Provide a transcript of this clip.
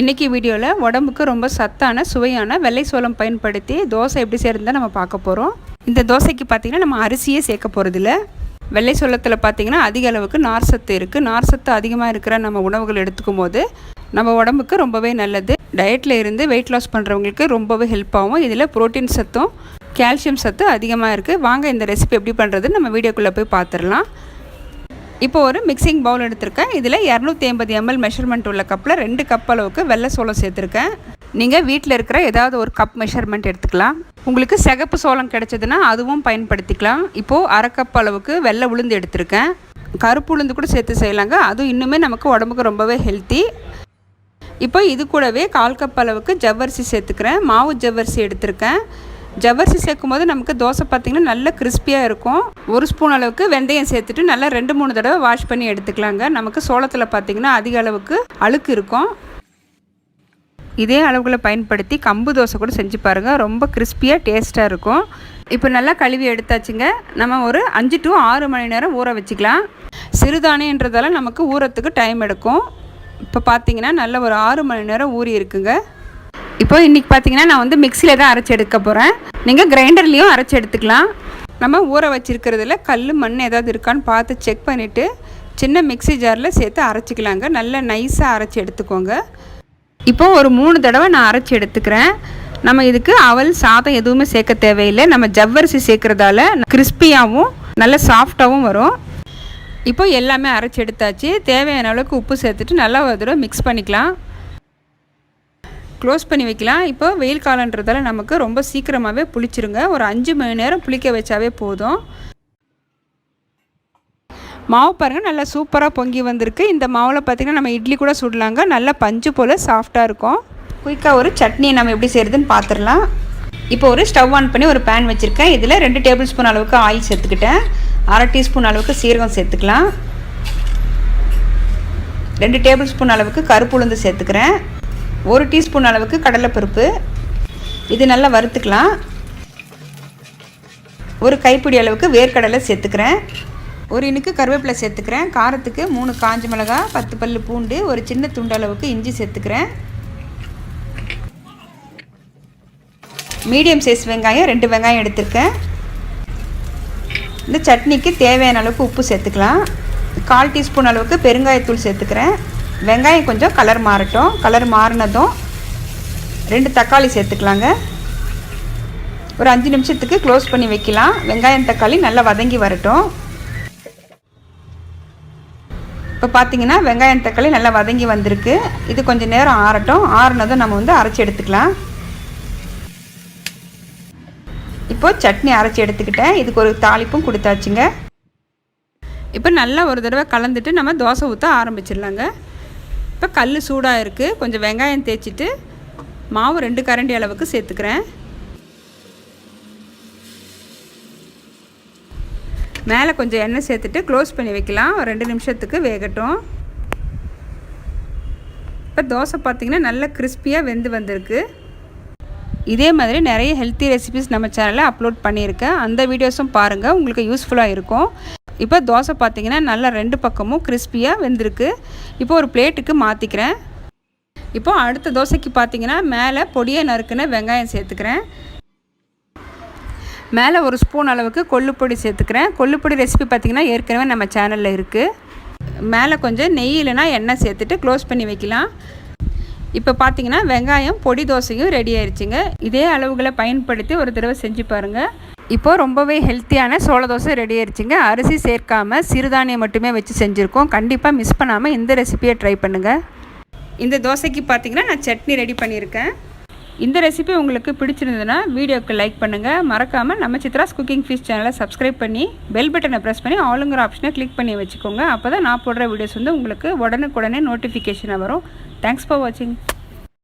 இன்றைக்கி வீடியோவில் உடம்புக்கு ரொம்ப சத்தான சுவையான வெள்ளை சோளம் பயன்படுத்தி தோசை எப்படி செய்கிறதுன்னு நம்ம பார்க்க போகிறோம். இந்த தோசைக்கு பார்த்திங்கன்னா நம்ம அரிசியே சேர்க்க போகிறதில்ல. வெள்ளை சோளத்தில் பார்த்திங்கன்னா அதிக அளவுக்கு நார் சத்து இருக்குது. நார் சத்து அதிகமாக இருக்கிற நம்ம உணவுகள் எடுத்துக்கும் போது நம்ம உடம்புக்கு ரொம்பவே நல்லது. டயட்டில் இருந்து வெயிட் லாஸ் பண்ணுறவங்களுக்கு ரொம்பவே ஹெல்ப் ஆகும். இதில் புரோட்டீன் சத்தும் கால்சியம் சத்து அதிகமாக இருக்குது. வாங்க இந்த ரெசிபி எப்படி பண்ணுறதுன்னு நம்ம வீடியோக்குள்ளே போய் பார்த்துடலாம். இப்போ ஒரு மிக்சிங் பவுல் எடுத்திருக்கேன். இதில் 250 ml மெஷர்மெண்ட் உள்ள கப்பில் 2 கப் அளவுக்கு வெள்ளை சோளம் சேர்த்துருக்கேன். நீங்கள் வீட்டில் இருக்கிற ஏதாவது ஒரு கப் மெஷர்மெண்ட் எடுத்துக்கலாம். உங்களுக்கு சிகப்பு சோளம் கிடைச்சதுன்னா அதுவும் பயன்படுத்திக்கலாம். இப்போது அரை கப் அளவுக்கு வெள்ளை உளுந்து எடுத்திருக்கேன். கருப்பு உளுந்து கூட சேர்த்து செய்யலாங்க. அதுவும் இன்னுமே நமக்கு உடம்புக்கு ரொம்பவே ஹெல்த்தி. இப்போ இது கூடவே 1/4 கப் அளவுக்கு ஜவ்வரிசி சேர்த்துக்கிறேன். மாவு ஜவ்வரிசி எடுத்திருக்கேன். ஜவ்வரிசி சேர்க்கும் போது நமக்கு தோசை பார்த்திங்கன்னா நல்ல கிறிஸ்பியாக இருக்கும். 1 ஸ்பூன் அளவுக்கு வெந்தயம் சேர்த்துட்டு நல்லா 2-3 தடவை வாஷ் பண்ணி எடுத்துக்கலாங்க. நமக்கு சோளத்தில் பார்த்திங்கன்னா அதிக அளவுக்கு அழுக்கு இருக்கும். இதே அளவுகளை பயன்படுத்தி கம்பு தோசை கூட செஞ்சு பாருங்கள். ரொம்ப கிறிஸ்பியாக டேஸ்ட்டாக இருக்கும். இப்போ நல்லா கழுவி எடுத்தாச்சுங்க. நம்ம ஒரு 5 to 6 மணி நேரம் ஊற வச்சுக்கலாம். சிறுதானியன்றதால நமக்கு ஊறத்துக்கு டைம் எடுக்கும். இப்போ பார்த்திங்கன்னா நல்ல ஒரு 6 மணி நேரம் ஊறி இருக்குங்க. இப்போ இன்றைக்கி பார்த்திங்கன்னா நான் மிக்சியில் தான் அரைச்சி எடுக்க போகிறேன். நீங்கள் கிரைண்டர்லேயும் அரைச்சி எடுத்துக்கலாம். நம்ம ஊற வச்சுருக்கிறதுல கல் மண் ஏதாவது இருக்கான்னு பார்த்து செக் பண்ணிவிட்டு சின்ன மிக்சி ஜாரில் சேர்த்து அரைச்சிக்கலாங்க. நல்லா நைஸாக அரைச்சி எடுத்துக்கோங்க. இப்போது ஒரு 3 தடவை நான் அரைச்சி எடுத்துக்கிறேன். நம்ம இதுக்கு அவல் சாதம் எதுவுமே சேர்க்க தேவையில்லை. நம்ம ஜவ்வரிசி சேர்க்குறதால கிறிஸ்பியாகவும் நல்ல சாஃப்டாகவும் வரும். இப்போ எல்லாமே அரைச்சி எடுத்தாச்சு. தேவையான அளவுக்கு உப்பு சேர்த்துட்டு நல்லா ஒரு தடவை மிக்ஸ் பண்ணிக்கலாம். க்ளோஸ் பண்ணி வைக்கலாம். இப்போ வெயில் காலன்றதால நமக்கு ரொம்ப சீக்கிரமாகவே புளிச்சிருங்க. ஒரு 5 மணி நேரம் புளிக்க வச்சாவே போதும். மாவு பாருங்கள் நல்லா சூப்பராக பொங்கி வந்திருக்கு. இந்த மாவில் பார்த்திங்கன்னா நம்ம இட்லி கூட சுடலாங்க. நல்லா பஞ்சு போல் சாஃப்டாக இருக்கும். குயிக்காக ஒரு சட்னி நம்ம எப்படி செய்கிறதுன்னு பார்த்துடலாம். இப்போ ஒரு ஸ்டவ் ஆன் பண்ணி ஒரு பேன் வச்சுருக்கேன். இதில் 2 டேபிள் ஸ்பூன் அளவுக்கு ஆயில் சேர்த்துக்கிட்டேன். 1/2 டீஸ்பூன் அளவுக்கு சீரகம் சேர்த்துக்கலாம். 2 டேபிள் ஸ்பூன் அளவுக்கு கருப்பு உளுந்து சேர்த்துக்கிறேன். 1 டீஸ்பூன் அளவுக்கு கடலைப்பருப்பு. இது நல்லா வறுத்துக்கலாம். ஒரு கைப்பிடி அளவுக்கு வேர்க்கடலை சேர்த்துக்கிறேன். ஒரு இனுக்கு கருவேப்பிலை சேர்த்துக்கிறேன். காரத்துக்கு 3 காஞ்ச மிளகாய், 10 பல் பூண்டு, ஒரு சின்ன துண்டு அளவுக்கு இஞ்சி சேர்த்துக்கிறேன். மீடியம் சைஸ் வெங்காயம் 2 வெங்காயம் எடுத்துருக்கேன். இந்த சட்னிக்கு தேவையான அளவுக்கு உப்பு சேர்த்துக்கலாம். 1/4 டீஸ்பூன் அளவுக்கு பெருங்காயத்தூள் சேர்த்துக்கிறேன். வெங்காயம் கொஞ்சம் கலர் மாறட்டும். கலர் மாறினதும் 2 தக்காளி சேர்த்துக்கலாங்க. ஒரு 5 நிமிஷத்துக்கு க்ளோஸ் பண்ணி வைக்கலாம். வெங்காயம் தக்காளி நல்லா வதங்கி வரட்டும். இப்போ பார்த்திங்கன்னா வெங்காயம் தக்காளி நல்லா வதங்கி வந்திருக்கு. இது கொஞ்சம் நேரம் ஆறட்டும். ஆறுனதும் நம்ம அரைச்சி எடுத்துக்கலாம். இப்போது சட்னி அரைச்சி எடுத்துக்கிட்டேன். இதுக்கு ஒரு தாளிப்பும் கொடுத்தாச்சுங்க. இப்போ நல்லா ஒரு தடவை கலந்துட்டு நம்ம தோசை ஊற்ற ஆரம்பிச்சிடலாங்க. இப்போ கல் சூடாக இருக்குது. கொஞ்சம் வெங்காயம் தேய்ச்சிட்டு மாவு 2 கரண்டி அளவுக்கு சேர்த்துக்கிறேன். மேலே கொஞ்சம் எண்ணெய் சேர்த்துட்டு க்ளோஸ் பண்ணி வைக்கலாம். ஒரு 2 நிமிஷத்துக்கு வேகட்டும். இப்போ தோசை பார்த்திங்கன்னா நல்லா கிறிஸ்பியாக வெந்து வந்திருக்கு. இதே மாதிரி நிறைய ஹெல்த்தி ரெசிபிஸ் நம்ம சேனலில் அப்லோட் பண்ணியிருக்கேன். அந்த வீடியோஸும் பாருங்கள், உங்களுக்கு யூஸ்ஃபுல்லாக இருக்கும். இப்போ தோசை பார்த்திங்கன்னா நல்லா 2 பக்கமும் கிறிஸ்பியாக வெந்திருக்கு. இப்போ ஒரு பிளேட்டுக்கு மாற்றிக்கிறேன். இப்போது அடுத்த தோசைக்கு பார்த்திங்கன்னா மேலே பொடியாக நறுக்குன வெங்காயம் சேர்த்துக்கிறேன். மேலே 1 ஸ்பூன் அளவுக்கு கொள்ளுப்பொடி சேர்த்துக்கிறேன். கொள்ளுப்பொடி ரெசிபி பார்த்திங்கன்னா ஏற்கனவே நம்ம சேனலில் இருக்குது. மேலே கொஞ்சம் நெய் இல்லைனா எண்ணெய் சேர்த்துட்டு க்ளோஸ் பண்ணி வைக்கலாம். இப்போ பார்த்திங்கன்னா வெங்காயம் பொடி தோசையும் ரெடி ஆயிடுச்சுங்க. இதே அளவுகளை பயன்படுத்தி ஒரு தடவை செஞ்சு பாருங்கள். இப்போது ரொம்பவே ஹெல்த்தியான சோள தோசை ரெடி ஆயிடுச்சுங்க. அரிசி சேர்க்காமல் சிறுதானியம் மட்டுமே வச்சு செஞ்சுருக்கோம். கண்டிப்பாக மிஸ் பண்ணாமல் இந்த ரெசிபியை ட்ரை பண்ணுங்கள். இந்த தோசைக்கு பார்த்திங்கன்னா நான் சட்னி ரெடி பண்ணியிருக்கேன். இந்த ரெசிபி உங்களுக்கு பிடிச்சிருந்ததுன்னா வீடியோக்கு லைக் பண்ணுங்கள். மறக்காமல் நம்ம சித்ராஸ் குக்கிங் ஃபீஸ் சேனலை சப்ஸ்கிரைப் பண்ணி பெல் பட்டனை ப்ரெஸ் பண்ணி ஆளுங்கிற ஆப்ஷனை கிளிக் பண்ணி வச்சுக்கோங்க. அப்போ தான் நான் போடுற வீடியோஸ் உங்களுக்கு உடனுக்குடனே நோட்டிஃபிகேஷனாக வரும். தேங்க்ஸ் ஃபார் வாட்சிங்.